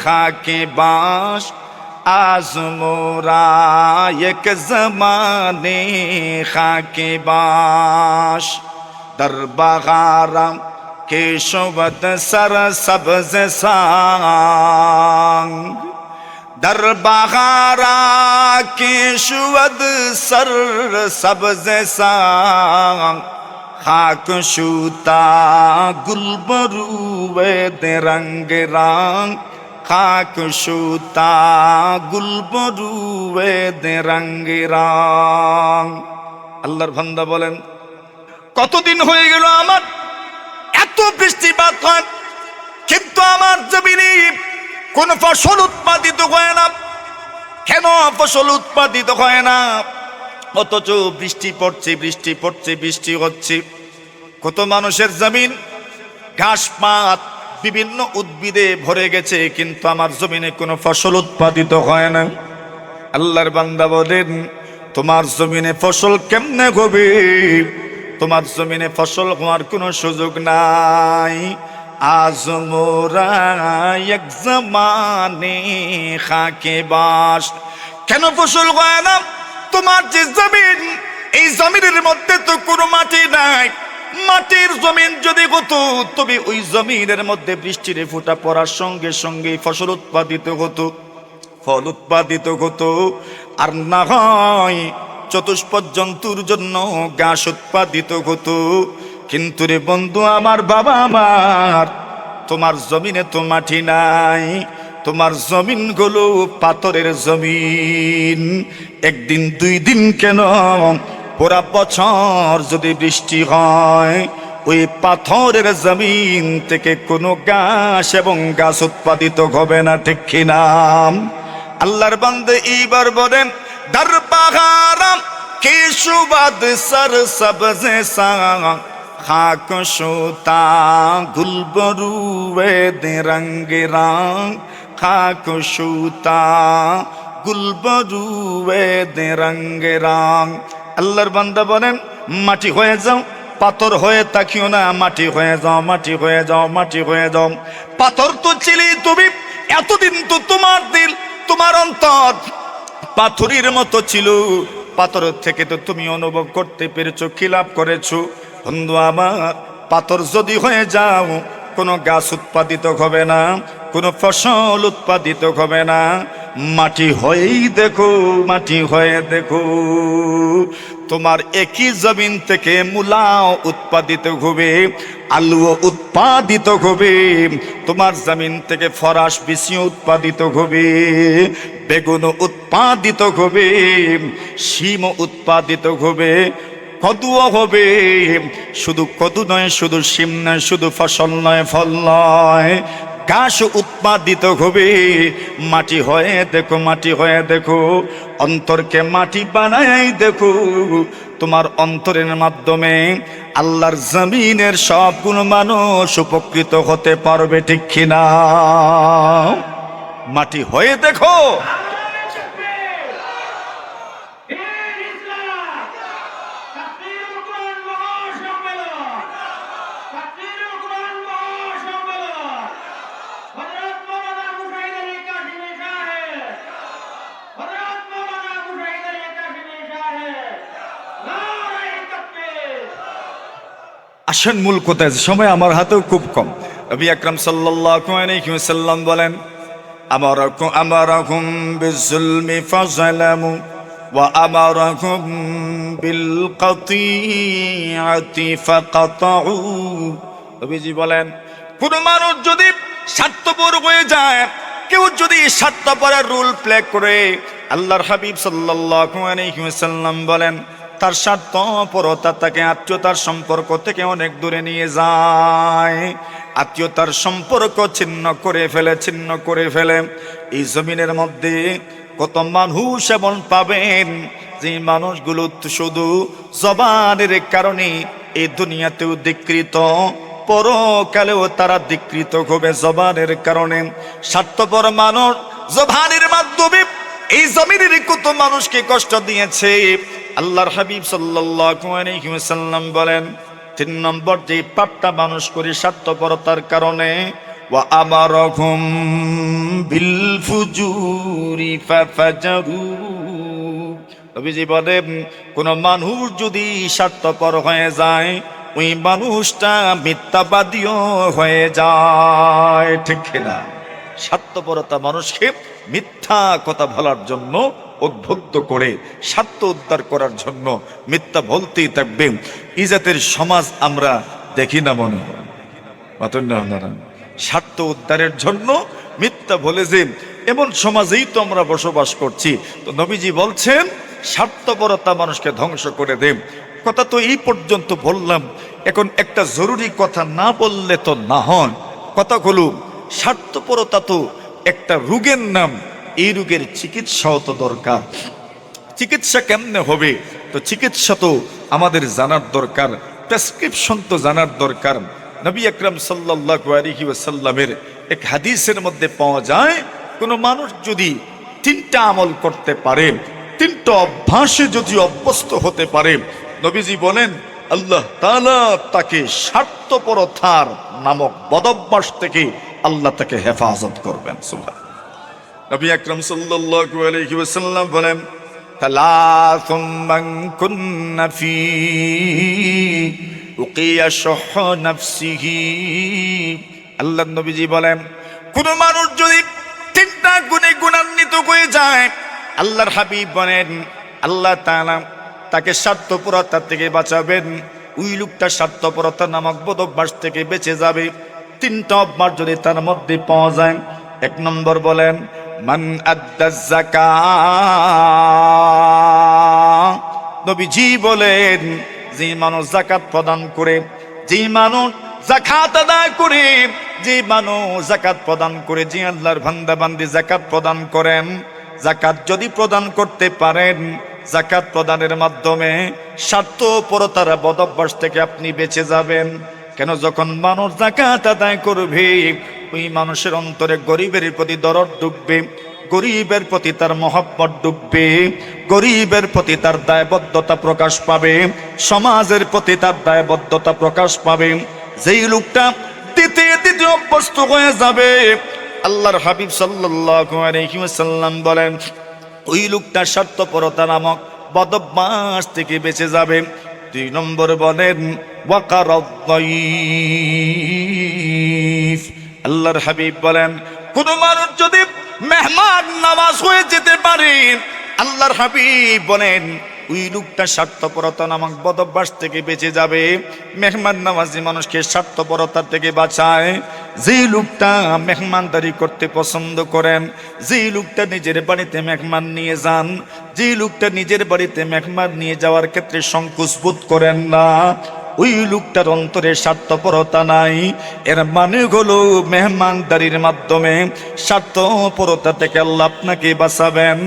খাকে বাস, আজমোরা এক জমানে খাকে বাস। در بغارم که شود سر سبز سنگ، در بغارا که شود سر سبز سنگ، خاک شوتا گل بروے رنگ رنگ، خاک شوتا گل بروے رنگ رنگ। আল্লাহর বান্দা বলেন, কতদিন হয়ে গেল আমার এত বৃষ্টিপাত হয়, কিন্তু আমার জমিনে কোন ফসল উৎপাদিত হয় না। কেন ফসল উৎপাদিত হয় না? অথচ বৃষ্টি পড়ছে, বৃষ্টি পড়ছে, বৃষ্টি হচ্ছে। কত মানুষের জমিন ঘাসপাত বিভিন্ন উদ্ভিদে ভরে গেছে, কিন্তু আমার জমিনে কোনো ফসল উৎপাদিত হয় না। আল্লাহর বান্দা বলেন, তোমার জমিনে ফসল কেমনে হবে? তোমার জমিনে ফসল হওয়ার কোনো সুযোগ নাই। আজ মোরা এক জমানে খাকে বাস। কেন ফসল হয় না? তোমার যে জমিন, এই জমিনের মধ্যে তো কোনো মাটি নাই, মাটির জমিন যদি হতো, তবে ওই জমিনের মধ্যে বৃষ্টির ফোঁটা পড়ার সঙ্গে সঙ্গে ফসল উৎপাদিত হতো, ফল উৎপাদিত হতো। আর না হয় চতুষ্পদ জন্তুর জন্য ঘাস উৎপাদিত হতো। কিন্তু রে বন্ধু আমার, বাবা আমার, তোমার জমিনে তো মাটি নাই, তোমার জমিন গুলো পাথরের জমিন। একদিন দুই দিন কেন, পুরা বছর যদি বৃষ্টি হয়, ওই পাথরের জমিন থেকে কোনো ঘাস এবং গাছ উৎপাদিত হবে না, ঠিক কিনা? আল্লাহর বান্দে এইবার বলেন, দর পাহারাম কে সুবাদ সর সবজে সা খাক সুতা গুলবরুয়ে দে রঙ্গে রং, খাক সুতা গুলবরুয়ে দে রঙ্গে রং। আল্লাহর বান্দা বলেন, মাটি হয়ে যাও, পাথর হয়ে তাকিও না, মাটি হয়ে যাও, মাটি হয়ে যাও, মাটি হয়ে যাও। পাথর তো ছিলে তুমি, এতদিন তো তোমার দিল, তোমার অন্তর পাথরের মতো ছিল। পাথর থেকে তো তুমি অনুভব করতে পেরেছো, কি লাভ করেছো? বন্ধু আমার, পাথর যদি হয়ে যাও, কোনো গাছ উৎপাদিত হবে না, কোনো ফসল উৎপাদিত হবে না। মাটি হয়েই দেখো, মাটি হয়ে দেখো। তোমার একই জমিন থেকে মূলাও উৎপাদিত হবে, আলুও উৎপাদিত হবে, তোমার জমিন থেকে ফরাস বিচিও উৎপাদিত হবে, বেগুনও উৎপাদিত হবে, শিমও উৎপাদিত হবে, কদুও হবে। শুধু কদু নয়, শুধু শিম নয়, শুধু ফসল নয়, ফল নয়, ঘাস উৎপাদিত হবে। মাটি হয়ে দেখো, মাটি হয়ে দেখো। অন্তরকে মাটি বানাই দেখো, তোমার অন্তরের মাধ্যমে আল্লাহর জমিনের সবগুলো মানুষ উপকৃত হতে পারবে, ঠিক কিনা? মাটি হয়ে দেখো। আসেন মূল কোথায়, সময় আমার হাতেও খুব কম। নবী আকরাম সাল্লাল্লাহু আলাইহি ওয়াসাল্লাম বলেন, আমারাকুম বিজুলমি ফাযালামু ওয়া আমারাকুম বিল কাতিআতি ফাকাতাউ। নবীজি বলেন, কোন মানুষ যদি স্বার্থপর হয়ে যায়, কেউ যদি স্বার্থপরের রুল প্লে করে, আল্লাহর হাবিব সাল্লাল্লাহু আলাইহি ওয়াসাল্লাম বলেন, তার স্বার্থপরতা তাকে আত্মীয়তার সম্পর্ক থেকে অনেক দূরে নিয়ে যায়, আত্মীয়তার সম্পর্ক ছিন্ন করে ফেলে, ছিন্ন করে ফেলে। এই জমিনের মধ্যে কত মানুষ এমন পাবেন, যে মানুষগুলো শুধু জবানের কারণে এই দুনিয়াতেও ধিক্কৃত, পরকালেও তারা ধিক্কৃত হবে জবানের কারণে। স্বার্থপর মানুষ জবানের মাধ্যমে এই জমিনের কত মানুষকে কষ্ট দিয়েছে। আল্লাহর হাবিব সাল্লাল্লাহু আলাইহি ওয়াসাল্লাম বলেন, 3 নম্বর যে পাপটা মানুষ করে স্বার্থপরতার কারণে, ওয়া আমারাহুম বিল ফুজুরি ফাফাজারু। নবীজি বলেন, কোন মানুষ যদি স্বার্থপর হয়ে যায়, ওই মানুষটা মিথ্যাবাদীও হয়ে যায়, ঠিক কিনা? স্বার্থপরতা মানুষকে মিথ্যা কথা বলার জন্য উদ্বুদ্ধ করে, স্বার্থ উদ্ধার করার জন্য মিথ্যা বলতেই থাকবে। ইজাতের সমাজ আমরা দেখি না মনে হয়, স্বার্থ উদ্ধারের জন্য মিথ্যা বলে যে এমন সমাজেই তো আমরা বসবাস করছি। তো নবীজি বলছেন, স্বার্থপরতা মানুষকে ধ্বংস করে দেয়। কথা তো এই পর্যন্ত বললাম, এখন একটা জরুরি কথা না বললে তো না হয়। কথা হলো, স্বার্থপরতা তো একটা রোগের নাম, এই রোগের চিকিৎসাও তো দরকার। চিকিৎসা কেমনে হবে? তো চিকিৎসা তো আমাদের জানার দরকার, প্রেসক্রিপশন তো জানার দরকার। নবী আকরাম সাল্লাল্লাহু আলাইহি ওয়াসাল্লামের এক হাদিসের মধ্যে পাওয়া যায়, কোন মানুষ যদি 3টা আমল করতে পারে, 3টা অভ্যাসে যদি অভ্যস্ত হতে পারে, নবীজি বলেন আল্লাহ তাআলা তাকে স্বার্থপরতার নামক বদভ্যাস থেকে আল্লাহ তাকে হেফাজত করবেন। সুবহান। নবী আকরাম সাল্লাল্লাহু আলাইহি ওয়াসাল্লাম বলেন, সালাসুম মান কুন্না ফি উকিয়া শুহ নাফসিহি। আল্লাহর নবীজি বলেন, কোন মানুষ যদি তিনটা গুণে গুণান্বিত হয়ে যায়, আল্লাহর হাবিব বলেন আল্লাহ তাআলা তাকে স্বার্থপরতা থেকে বাঁচাবেন। ওই লোকটা স্বার্থপরতা নামক বদ অভ্যাস থেকে বেঁচে যাবে। তিনটা অভ্যাস যদি তার মধ্যে পাওয়া যায়, এক নম্বর বলেন মান আদ্দা যাকাত। নবীজি বলেন, যে মানুষ যাকাত প্রদান করে, যে মানুষ যাকাত আদায় করে, যে মানুষ যাকাত প্রদান করে, যে আল্লাহর বান্দা বান্দি যাকাত প্রদান করেন, যাকাত যদি প্রদান করতে পারেন, যাকাত প্রদানের মাধ্যমে স্বার্থপরতার বদঅভ্যাস থেকে আপনি বেঁচে যাবেন। কেন? যখন মানুষ যাকাত আদায় করবে, ওই মানুষের অন্তরে গরিবের প্রতি দরদ ঢুকবে, গরিবের প্রতি তার মহব্বত ঢুকবে, গরিবের প্রতি তার দায়বদ্ধতা প্রকাশ পাবে, সমাজের প্রতি তার দায়বদ্ধতা প্রকাশ পাবে। যেই লোকটা দিতে দিতে অভ্যস্ত হয়ে যাবে, আল্লাহর হাবিব সাল্লাল্লাহু আলাইহি ওয়াসাল্লাম বলেন, ওই লোকটা স্বার্থপরতা নামক বদঅভ্যাস থেকে বেঁচে যাবে। দুই নম্বর বলেন ওয়াকারাদ দাইফ। আল্লাহর হাবিব বলেন, কোন মানুষ যদি মেহমান নামাজ হয়ে যেতে পারে, আল্লাহর হাবিব বলেন ওই লোকটা স্বার্থপরতা নামক বদঅভ্যাস থেকে বেঁচে যাবে। মেহমান নামাজি মানুষকে স্বার্থপরতা থেকে বাঁচায়। যে লোকটা মেহমানদারি করতে পছন্দ করেন, যে লোকটা নিজের বাড়িতে মেহমান নিয়ে যান, যে লোকটা নিজের বাড়িতে মেহমান নিয়ে যাওয়ার ক্ষেত্রে সংকোচ বোধ করেন না, ওই লোকটার অন্তরে স্বার্থপরতা নাই। এর মানে হলো মেহমানদারির মাধ্যমে স্বার্থপরতা থেকে আল্লাহ আপনাকে বাঁচাবেন।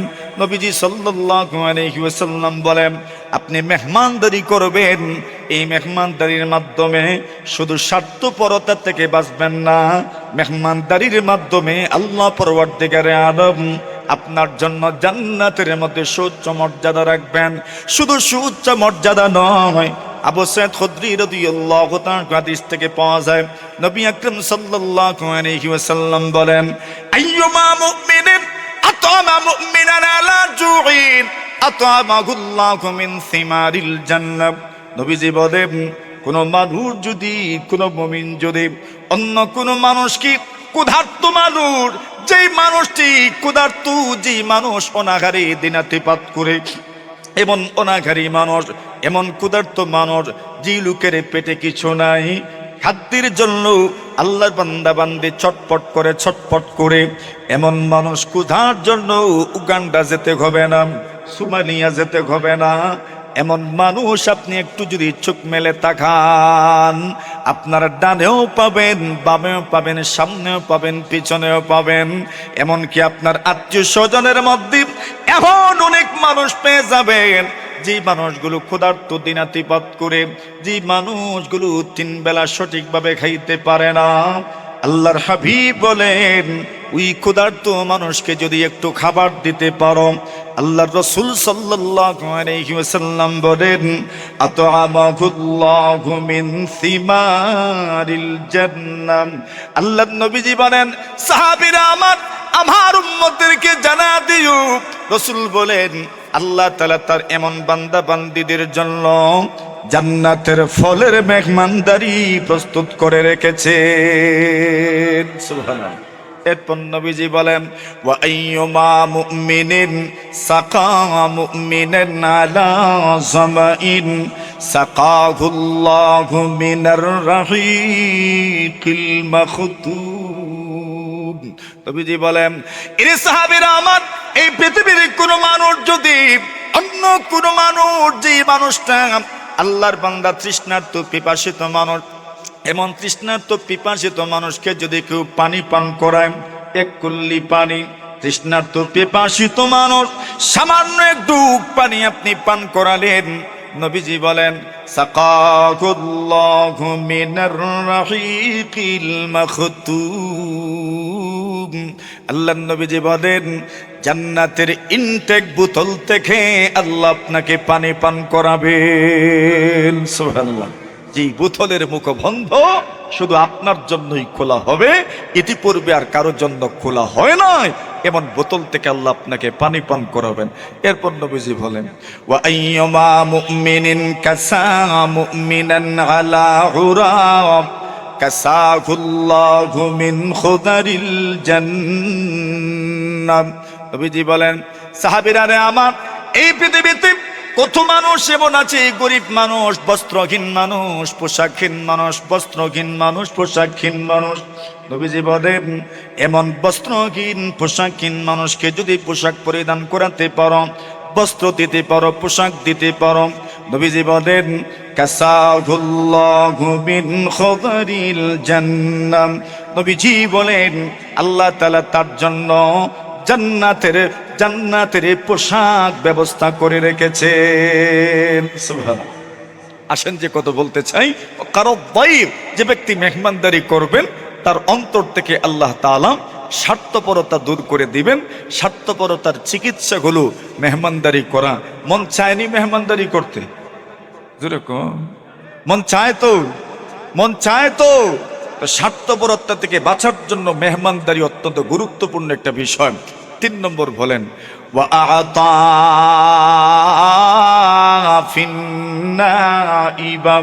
নবীজি সাল্লাল্লাহু আলাইহি ওয়াসাল্লাম বলেন, আপনি মেহমানদারি করবেন, এই মেহমানদারির মাধ্যমে শুধু স্বার্থপরতা থেকে বাঁচবেন না, মেহমানদারির মাধ্যমে আল্লাহ পরওয়ারদিগারে আলম আপনার জন্য জান্নাতের মধ্যে সুউচ্চ মর্যাদা রাখবেন। শুধু সুউচ্চ মর্যাদা নয়, আবু সাঈদ খুদরি রাদিয়াল্লাহু তাআলা হাদিস থেকে পাওয়া যায়, নবী আকরাম সাল্লাল্লাহু আলাইহি ওয়াসাল্লাম বলেন, আইয়ুমা মুমিনিন আতামা মুমিনান আলা জুইন আতামাহুল্লাহু মিন সিমারিল জান্নাহ। নবীজি বলেন, কোন মানুষ যদি, কোন মুমিন যদি অন্য কোন মানুষকে, ক্ষুধার্ত মানুষ, যেই মানুষটি ক্ষুধার্ত, যেই মানুষ অনাহারে দিনাতিপাত করে, এমন অনাহারী মানুষ, এমন ক্ষুধার্ত মানুষ, যে লোকের পেটে কিছু নাই, খাদ্যের জন্য আল্লাহর বান্দা বান্দি ছটপট করে, ছটপট করে, এমন মানুষ ক্ষুধার জন্য উগান্ডা যেতে হবে না, সোমালিয়া যেতে হবে না। এমন মানুষ আপনি একটু যদি চোখ মেলে তাকান, আপনার ডানেও পাবেন, বামেও পাবেন, সামনেও পাবেন, পিছনেও পাবেন। এমনকি আপনার আত্মীয় স্বজনের মধ্যে এমন অনেক মানুষ পেয়ে যাবেন, যে মানুষগুলো ক্ষুধার্ত দিনাতিপাত করে, যে মানুষগুলো তিন বেলা সঠিকভাবে খাইতে পারে না। আল্লাহর হাবিব বলেন, ওই ক্ষুধার্ত মানুষকে যদি একটু খাবার দিতে পারো, আল্লাহর রাসূল সাল্লাল্লাহু আলাইহি ওয়াসাল্লাম বলেন, আতআমাহুল্লাহু মিন সিমারিল জান্নাহ। আল্লাহর নবীজি বলেন, সাহাবীরা আমার উম্মতদেরকে জানা দিও, রাসূল বলেন, আল্লাহ তাআলা তার এমন বান্দা বান্দীদের জন্য জান্নাতের ফলের মেহমানদারি প্রস্তুত করে রেখেছেন। সুবহানাল্লাহ। এরপর নবীজি বলেন, ওয়া আইয়ুমা মুমিনিন সাকা মুমিনান আলা যামাইন সাকাহুল্লাহু মিনার রাহিকিল মাখতুম। নবীজি বলেন, এর সাহাবীরা আমার, এই পৃথিবীর কোন মানুষ যদি অন্য কোন মানুষ, যে মানুষটা আল্লাহর বান্দা তৃষ্ণার্ত পিপাসিত মানুষ, এমন তৃষ্ণার্ত পিপাসিত মানুষকে যদি কেউ পানি পান করায়, এক কুল্লি পানি, তৃষ্ণার্ত পিপাসিত মানুষ সামান্য একটু পানি আপনি পান করালেন, নবীজি বলেন, সাকাহুল্লাহু মিনার রাহিকিল মাখতুম। আল্লাহর নবীজি বলেন, জান্নাতের ইনটেক বোতল থেকে আল্লাহ আপনাকে পানি পান করাবেন। সুবহানাল্লাহ। যে বোতলের মুখ বন্ধ, শুধু আপনার জন্যই খোলা হবে, ইতিপূর্বে আর কারোর জন্য খোলা হয় নাই। এমন বোতল থেকে আল্লাহ আপনাকে পানি পান করাবেন। এরপর নবীজি বলেন, ওয়া আইয়ুমা মুমিনিন কাসা মুমিনান আলা উরাব কাসাহুল্লাহু মিন খুদারিল জান্নাহ। নবীজি বলেন, সাহাবীরা রে আমার, এই পৃথিবীতে কত মানুষ এমন আছে, গরিব মানুষ, বস্ত্রহীন মানুষ, পোশাকহীন মানুষ, বস্ত্রহীন মানুষ, পোশাকহীন মানুষ। নবীজি বলেন, এমন বস্ত্রহীন পোশাকহীন মানুষকে যদি পোশাক পরিধান করাতে পারো, বস্ত্র দিতে পারো, পোশাক দিতে পারো, নবীজি বলেন কাসাহুল্লাহু মিন খুদারিল জান্নাহ। নবীজি বলেন আল্লাহ তাআলা তার জন্য জান্নাতের পোশাক ব্যবস্থা করে রেখেছেন। সুবহানাল্লাহ। আসেন যে কত বলতে চাই, কারো দায়িব, যে ব্যক্তি মেহমানদারি করবেন তার অন্তর থেকে আল্লাহ তাআলা স্বার্থপরতা দূর করে দিবেন। স্বার্থপরতার চিকিৎসা হলো মেহমানদারি করা। মন চায়নি মেহমানদারি করতে, যেরকম মন চায় তো, মন চায় তো। স্বার্থপরতা থেকে বাঁচার জন্য মেহমানদারি অত্যন্ত গুরুত্বপূর্ণ একটা বিষয়। 3 নম্বর বলেন, ওয়া আতা ফিন্নাইবা।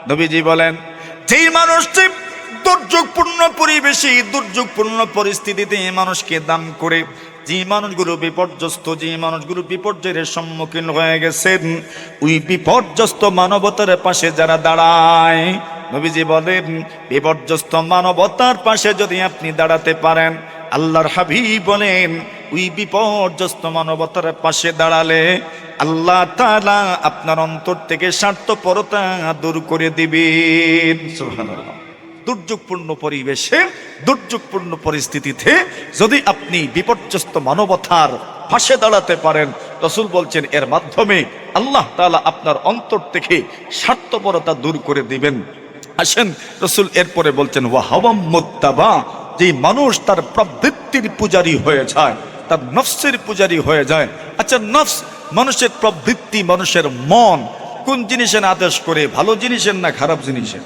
নবীজি বলেন, যেই মানুষটি দুর্যোগপূর্ণ পরিবেশে, দুর্যোগপূর্ণ পরিস্থিতিতে মানুষকে দান করে, যে মানুষগুলো বিপর্যস্ত, যে মানুষগুলো বিপর্যয়ের সম্মুখীন হয়ে গেছেন, ওই বিপর্যস্ত মানবতার পাশে যারা দাঁড়ায়, নবীজি বলেন বিপর্যস্ত মানবতার পাশে যদি আপনি দাঁড়াতে পারেন, আল্লাহর হাবিব বলেন ওই বিপর্যস্ত মানবতার পাশে দাঁড়ালে আল্লাহ তাআলা আপনার অন্তর থেকে স্বার্থপরতা দূর করে দিবেন। সুবহানাল্লাহ। দুর্যোগপূর্ণ পরিবেশে, দুর্যোগপূর্ণ পরিস্থিতিতে যদি আপনি বিপর্যস্ত মানবতার পাশে দাঁড়াতে পারেন, রাসূল বলছেন এর মাধ্যমে আল্লাহ তাআলা আপনার অন্তর থেকে স্বার্থপরতা দূর করে দিবেন। আসেন, রাসূল এরপরে বলছেন, ওয়া হাওয়াম মুত্তাবা। যে মানুষ তার প্রবৃত্তির পূজারী হয়ে যায়, তার নফসের পূজারী হয়ে যায়। আচ্ছা, নফস মানুষের প্রবৃত্তি, মানুষের মন কোন জিনিসের আদেশ করে? ভালো জিনিসের না খারাপ জিনিসের?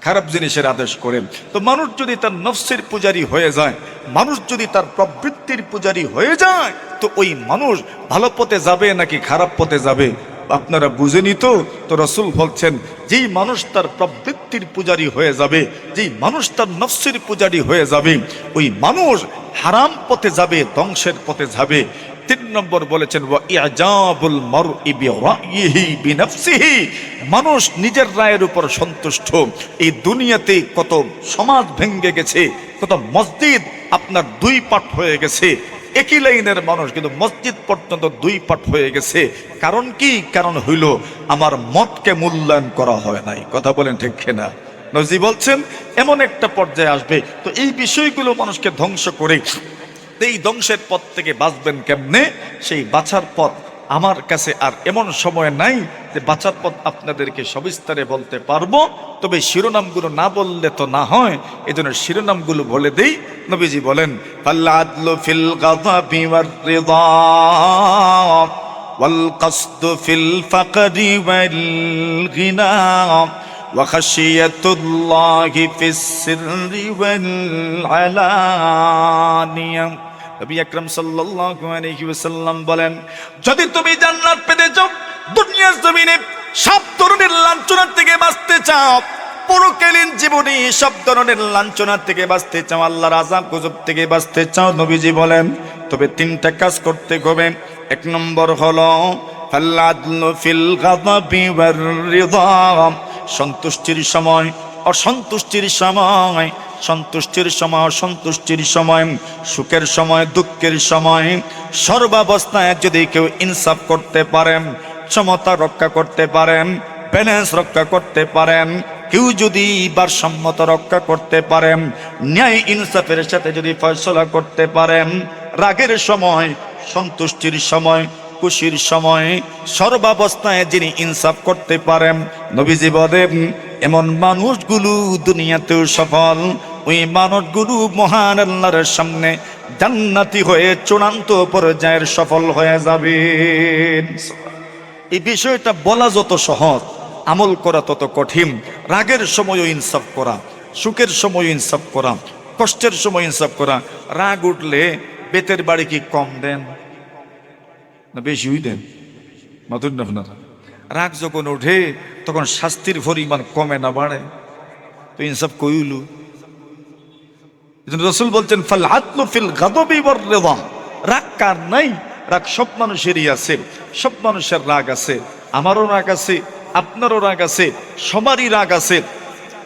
খারাপ জিনিসের আদেশ করেন। তো মানুষ যদি তার নফসের পূজারী হয়ে যায়, মানুষ যদি তার প্রবৃত্তির পূজারী হয়ে যায়, তো ওই মানুষ ভালো পথে যাবে নাকি খারাপ পথে যাবে? আপনারা বুঝেনি তো। তো রাসূল বলছেন, যেই মানুষ তার প্রবৃত্তির পূজারী হয়ে যাবে, যেই মানুষ তার নফসের পূজারী হয়ে যাবে, ওই মানুষ হারাম পথে যাবে, ধ্বংসের পথে যাবে। 3 নম্বর বলেছেন, ওয়া ইজাবুল মারই বিরাইহি বিনফসিহি। মানুষ নিজের রায়ের উপর সন্তুষ্ট। এই দুনিয়াতে কত সমাজ ভেঙে গেছে, কত মসজিদ আপনার 2 পাট হয়ে গেছে। একই লাইনের মানুষ কিন্তু মসজিদ পর্যন্ত 2 পাট হয়ে গেছে। কারণ কি? কারণ হইল আমার মতকে মূল্যায়ন করা হয় নাই। কথা বলেন ঠিক কিনা? নবী বলছেন এমন একটা পর্যায়ে আসবে, তো এই বিষয়গুলো মানুষকে ধ্বংস করে, এই ধ্বংসের পথ থেকে বাঁচবেন কেমনে? সেই বাঁচার পথ আমার কাছে আর এমন সময় নাই যে বাঁচার পথ আপনাদেরকে সবিস্তারে বলতে পারবো। তবে শিরোনামগুলো না বললে তো না হয়, এজন্য শিরোনামগুলো বলে দেই। নবীজি বলেন, ফাল-আদলু ফিল গাযাবি ওয়ার রিদা ওয়াল কসদু ফিল ফাকরি ওয়াল গিনা ওয়া খাশিয়াতুল্লাহি ফিস সিররি ওয়াল আলানিয়া। নবী আকরাম সাল্লাল্লাহু আলাইহি ওয়াসাল্লাম বলেন, যদি তুমি জান্নাত পেতে চাও, দুনিয়ার জমিনে সব ধরনের লাঞ্ছনা থেকে বাঁচতে চাও, পরকালীন জীবনে সব ধরনের লাঞ্ছনা থেকে বাঁচতে চাও, আল্লাহর আযাব গজব থেকে বাঁচতে চাও, নবীজি বলেন তবে 3টা কাজ করতে হবে। 1 নম্বর হলো ফাল-আদলু ফিল গাযাবি ওয়ার রিদা। সন্তুষ্টির সময়, অসন্তুষ্টির সময়, সন্তুষ্টির সময়, অসন্তুষ্টির সময়, সুখের সময়, দুঃখের সময়, সর্বাবস্থায় যদি কেউ ইনসাফ করতে পারেন, সমতা রক্ষা করতে পারেন, ব্যালেন্স রক্ষা করতে পারেন, কেউ যদি ভারসাম্যতা রক্ষা করতে পারেন, ন্যায় ইনসাফের সাথে যদি ফয়সালা করতে পারেন, রাগের সময়, সন্তুষ্টির সময়, খুশির সময়, সর্বাবস্থায় যিনি ইনসাফ করতে পারেন, নবীজি বলেন এমন মানুষগুলো দুনিয়াতেও সফল। ওই মানুষগুলো মহান আল্লাহর সামনে জান্নাতি হয়ে চূড়ান্ত পর্যায়ের সফল হয়ে যাবে। এই বিষয়টা বলা যত সহজ, আমল করা তত কঠিন। রাগের সময়ও ইনসাফ করা, সুখের সময় ইনসাফ করা, কষ্টের সময় ইনসাফ করা। রাগ উঠলে বেতের বাড়ি কি কম দেন না বেশিই দেন? মাতুন না আপনারা? রাগ যখন ওঠে তখন শাস্তির পরিমাণ কমে না বাড়ে? তো ইনসাফ কইলু। রাসূল বলছেন ফাল আদলু ফিল গাদবি ওয়ার রিদা, রাগ কার নাই? রাগ সব মানুষেরই আছে, সব মানুষের রাগ আছে। আমারও রাগ আছে, আপনারও রাগ আছে, সবারই রাগ আছে।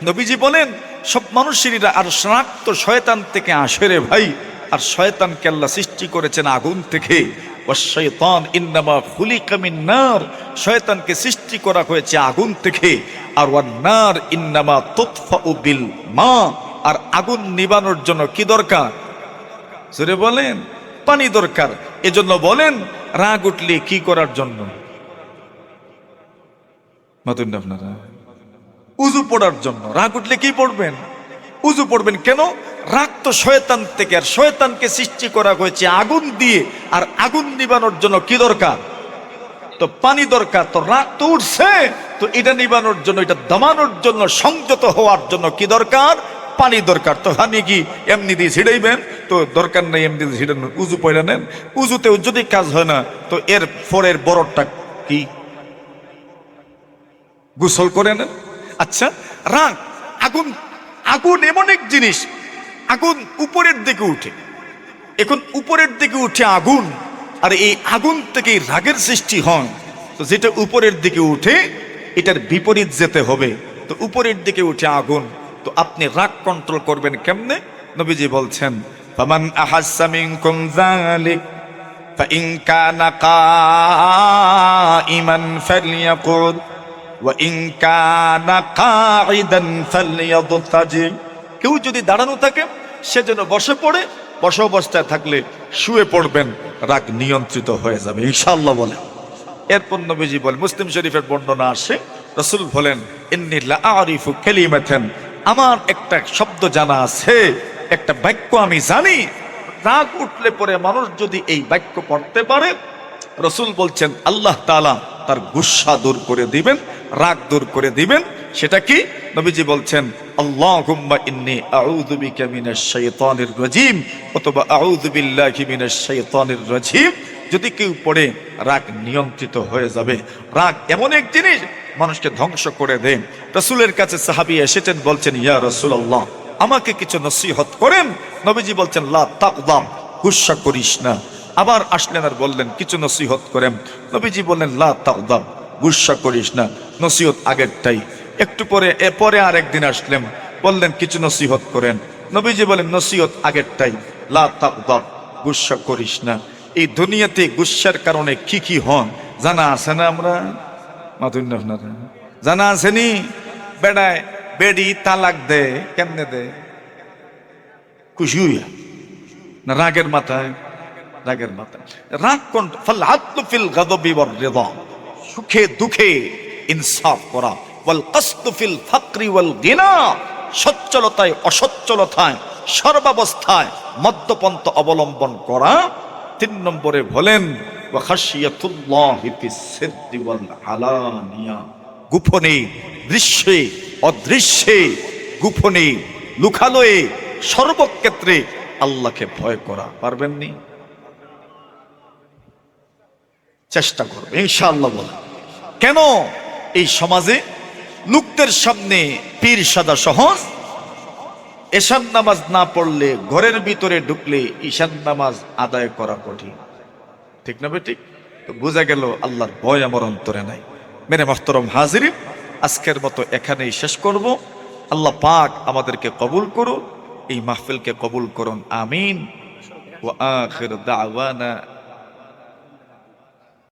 নবীজি বলেন সব মানুষেরই রাগ। আর রাগ তো শয়তান থেকে আসে রে ভাই। আর শয়তানকে আল্লাহ সৃষ্টি করেছেন আগুন থেকে। ওয়াশ-শাইতান ইন্নামা খুলিকা মিন নার, শয়তানকে সৃষ্টি করা হয়েছে আগুন থেকে। আর ওয়ান নার ইন্নামা তুতফাউ বিল মা, আর আগুন নিবানোর জন্য কি দরকার? জোরে বলেন, পানি দরকার। এজন্য বলেন রাগ উঠলে কি করার জন্য? মাতুন না আপনারা? উযু পড়ার জন্য। রাগ উঠলে কি পড়বেন? উযু পড়বেন। কেন? রাগ তো শয়তান থেকে, আর শয়তানকে সৃষ্টি করা হয়েছে আগুন দিয়ে। আর আগুন নিবানোর জন্য কি দরকার? তো পানি দরকার। তো রাগ তো উঠছে, তো এটা নিবানোর জন্য, এটা দমানোর জন্য, সংযত হওয়ার জন্য কি দরকার? পানি দরকার। তো পানি কি এমনি দিয়ে ছিড়াইবেন? তো দরকার নেই এমনি দিয়ে ছিড়ান, উযু পড়ে নেন। উযুতেও যদি কাজ হয় না, তো এর পরের বরফটা কি গোসল করে নেন। আচ্ছা, রাগ, আগুন, আগুন এমন এক জিনিস, আগুন উপরের দিকে উঠে। এখন উপরের দিকে উঠে আগুন, আর এই আগুন থেকে রাগের সৃষ্টি হয়। তো যেটা উপরের দিকে উঠে এটার বিপরীত যেতে হবে। তো উপরের দিকে উঠে আগুন, তো আপনি রাগ কন্ট্রোল করবেন কেমনে? নবীজি বলছেন ফামান আহাসসা মিনকুম যালিক ফাইন কানা কাইমান ফালইয়াকুদ ওয়া ইন কানা কাঈদান ফালইয়াদতাজি। কেউ যদি দাঁড়ানো থাকে সে যেন বসে পড়ে, বসে অবস্থায় থাকলে শুয়ে পড়বেন, রাগ নিয়ন্ত্রিত হয়ে যাবে ইনশাআল্লাহ বলেন। এরপর নবীজি বলেন, মুসলিম শরীফের বর্ণনা আসে, রাসূল বলেন ইন্নী লা আরিফু কালিমাতান, আমার একটা শব্দ জানা আছে, একটা বাক্য আমি জানি। রাগ উঠলে পরে মানুষ যদি এই বাক্য পড়তে পারে, রাসূল বলছেন আল্লাহ তাআলা তার গুসা দূর করে দিবেন, রাগ দূর করে দিবেন। সেটা কি? নবীজি বলছেন আল্লাহুম্মা ইন্নী আউযু বিকা মিনাশ শাইতানির রাজীম, অথবা আউযু বিল্লাহি মিনাশ শাইতানির রাজীম। যদি কেউ পড়ে, রাগ নিয়ন্ত্রিত হয়ে যাবে। রাগ এমন এক জিনিস মানুষকে ধ্বংস করে দেয়। রাসূলের কাছে সাহাবী এসেছেন, বলছেন ইয়া রাসূলুল্লাহ আমাকে কিছু নসিহত করেন। নবীজি বলছেন লা তাকদাম, গুসা করিস না। আবার আসলেন আর বললেন কিছু নসিহত করেন। নবীজি বললেন লা তাকদাম, গুসা করিস না। নসিহত আগেরটাই। একটু পরে আর একদিন আসলেন, বললেন কিছু নসিহত করেন। নবীজি বলেন নসিহত আগেরটাই, লা তাকদাম, গুসা করিস না। এই দুনিয়াতে গুসার কারণে কি কি হন জানা আছে না? আমরা মাতুন না আপনারা? জানা আসেনি? বেড়ায় বেড়ি তালাক দে, কেমনে দে? খুশি হইয়া না রাগের মাথায়? রাগের মাথায়। রাগ কোন? ফাল আদলু ফিল গাদবি ওয়ার রিদা, সুখে দুঃখে ইনসাফ করা। ওয়াল কসদু ফিল ফাকরি ওয়াল গিনা, সচ্ছলতায় অসচ্ছলতায় সর্বাবস্থায় মধ্যপন্থা অবলম্বন করা। 3 নম্বরে বলেন ওয়া খাশিয়াতুল্লাহি ফিস সিররি ওয়াল আলানিয়া, গোপনে, দৃশ্যে, অদৃশ্যে, গোপনে, লুকালোয়ে, সর্বক্ষেত্রে আল্লাহকে ভয় করা। পারবেন নি? চেষ্টা করবে ইনশাআল্লাহ বলেন। কেন? এই সমাজে লোকদের সামনে পীর সাদা সহজ, এশার নামাজ না পড়লে, ঘরের ভিতরে ঢুকলে ঈশান নামাজ আদায় করা কঠিন। ঠিক না বেঠিক? তো বোঝা গেল আল্লাহর ভয় আমার অন্তরে নাই। মেরে মুহতারাম হাজিরিন, আজকের মতো এখানেই শেষ করব। আল্লাহ পাক আমাদেরকে কবুল করুন, এই মাহফিলকে কবুল করুন, আমিন। ওয়া আখির দাওয়ানা